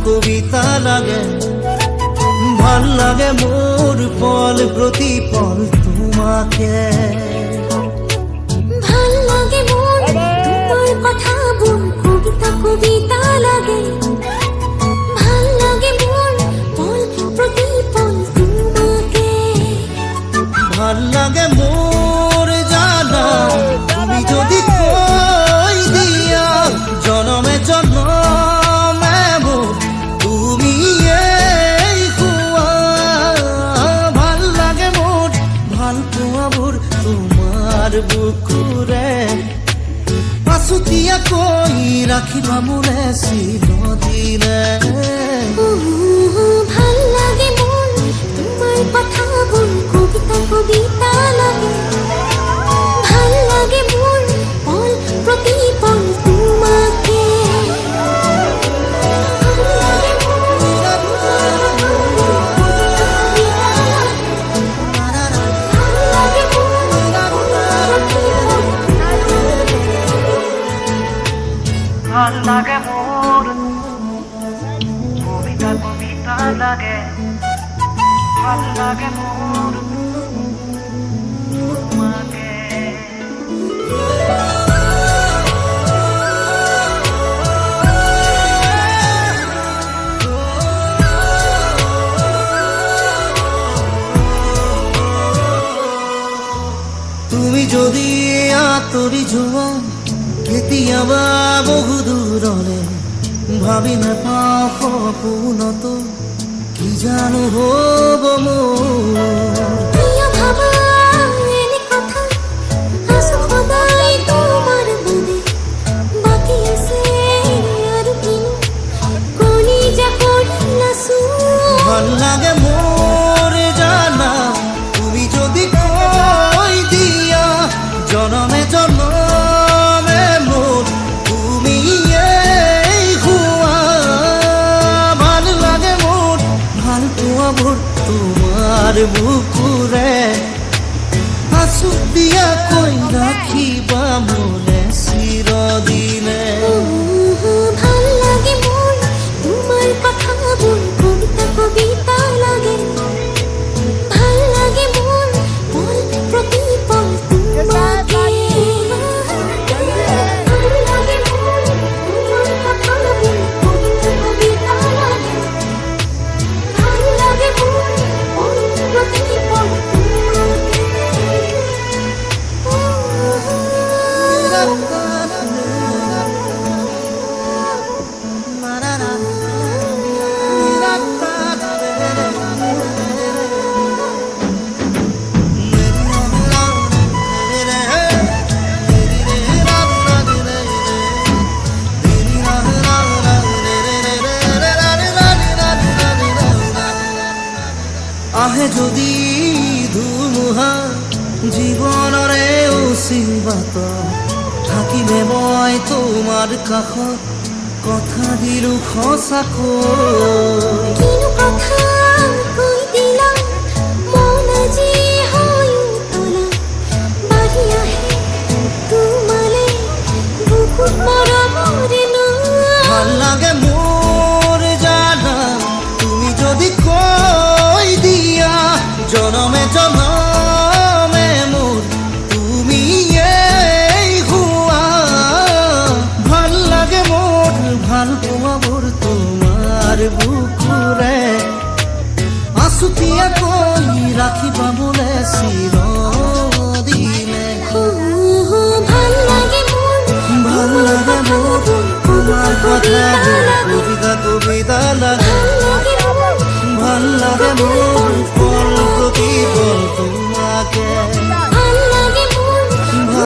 কবিতা লাগে। ভাল লাগে মোর পল প্রতি পল তোমাকে। ভাল লাগে মোর তোমার কথা বোন কবিতা কবিতা লাগে। ভাল লাগে মোর পল প্রতি পল তোমাকে। ভাল লাগে মোর জানা তুমি যদি কই দিয়া জনমে জন্মে মোর তুমি এই কুয়া। ভাল লাগে মোর ভাল পোৱা মোর তোমার বুকুরে। পাছুতিয়া কই রাখিবা মোরে চিৰদিনে। ভাল লাগে মোর তোমার কথা বোন কবিতা কবিতা লাগে। ভাল লাগে মোর পল প্রতি পল তোমাকে। ভাল লাগে মোর কবিতা কবিতা লাগে। ভাল লাগে মোর তোমাকে। তুমি যদি আঁতৰি যোৱা কেতিয়াবা বহু দূৰলে ভাবি নাপাওঁ সপোনতো কি জানো হ'ব মোৰ। প্রিয় ভাবা এনে কথা আছো সদায় তোমার মনে। বাকি আছে আর কিনো কলিজা করিলাছো। ভাল লাগে মোর জানা তুমি যদি কই দিয়া জনমে জন্মে মোর তুমি এই হুয়া। ভাল লাগে মোর ভাল পোৱা মোর তোমার বুকুরে। আঁচু দিয়া কই রাখিবা মোরে চিৰদিনে। ভাল লাগে মোর তোমার কথা বোন কবিতা কবিতা লাগে। ভাল লাগে মোর পল প্রতি পল তোমাকে। ভাল লাগে মোর তোমার কথা বোন কবিতা কবিতা লাগে। ভাল লাগে মোর পল প্রতি পল আহে যদি ধুমুহা জীৱনৰে অচিবাত থাকিলে মই তোমাৰ কাষত কথা দিলো সঁচাকৈ। কিনো কথা কৈ দিলা মন আজি হৈ উতলা। বাঢ়ি আহে তোমালে বুকুত মৰমৰে লোৱা। ভাল লাগে মোৰ জানা তুমি যদি কই দিয়া জনমে জনমে মোর তুমি এই হুয়া। ভাল লাগে মোর ভাল পোৱা মোর তোমার বুকুরে। আঁচুতিয়া কই রাখিবা মোরে চিৰদিনে। ভাল লাগে মোর ভাল লাগে মোর তোমার কথা কবিতা কবিতা লাগে। ভাল লাগে মোর ভাল লাগে মোর